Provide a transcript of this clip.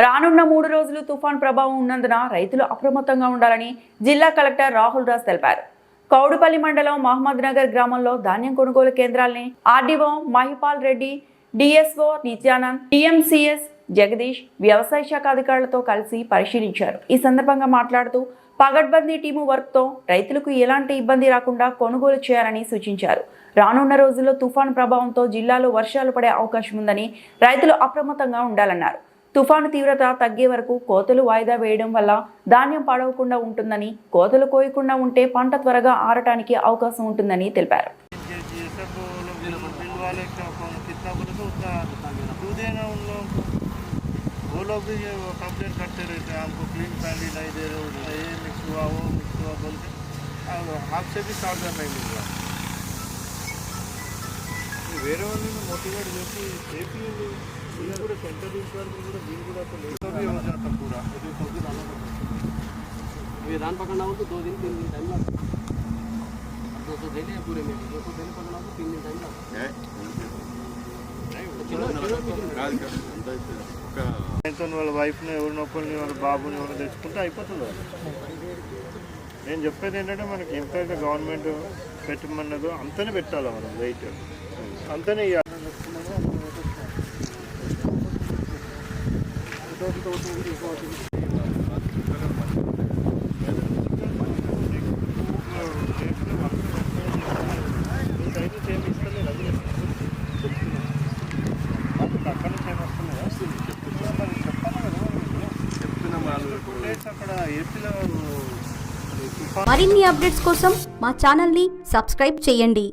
రానున్న 3 రోజులు తుఫాన్ ప్రభావం ఉన్నందున రైతులు అప్రమత్తంగా ఉండాలని జిల్లా కలెక్టర్ రాహుల్ రాజ్ తెలిపారు. కౌడుపల్లి మండలం మహమ్మద్ నగర్ గ్రామంలో ధాన్యం కొనుగోలు కేంద్రాల్ని ఆర్డీఓ మహిపాల్ రెడ్డి, డిఎస్ఓ నిత్యానంద్, టీఎంసీఎస్ జగదీష్ వ్యవసాయ శాఖ అధికారులతో కలిసి పరిశీలించారు. ఈ సందర్భంగా మాట్లాడుతూ పగడ్బందీ టీము వర్క్తో రైతులకు ఎలాంటి ఇబ్బంది రాకుండా కొనుగోలు చేయాలని సూచించారు. రానున్న రోజుల్లో తుఫాను ప్రభావంతో జిల్లాలో వర్షాలు పడే అవకాశం ఉందని రైతులు అప్రమత్తంగా ఉండాలన్నారు. తుఫాను తీవ్రత తగ్గే వరకు కోతలు వాయిదా వేయడం వల్ల ధాన్యం పాడవకుండా ఉంటుందని, కోతలు కోయకుండా ఉంటే పంట త్వరగా ఆరటానికి అవకాశం ఉంటుందని తెలిపారు. वो लोग भी ये कंप्लेंट करते रहते हैं, हमको क्लीन पैंडी नहीं दे रहे हो, ये मिक्स हुआ वो मिक्स हुआ बोल के आपसे भी चार्जर नहीं मिल रहा. వేరే వాళ్ళని మోటివేట్ చేసి ఏపీ ఇది కూడా సెంట్రల్ ఇన్స్పెక్టర్ కూడా దీని కూడా भी हो जाता पूरा ये धान पकड़ना हो तो 2 दिन 3 दिन टाइम लगता है. 200 डेली है पूरे में 200 डेली पकड़ना हो तो 3 दिन टाइम लगता है. వాళ్ళ వైఫ్ని ఎవరిని ఒకరిని వాళ్ళ బాబుని ఎవరిని తెచ్చుకుంటే అయిపోతుంది. నేను చెప్పేది ఏంటంటే మనకి ఎంతైతే గవర్నమెంట్ పెట్టమన్నదో అంతనే పెట్టాలి, మనం వెయిట్ అంతనే ఇవ్వాలి. మరిన్ని అప్డేట్స్ కోసం మా ఛానల్ని సబ్స్క్రైబ్ చేయండి.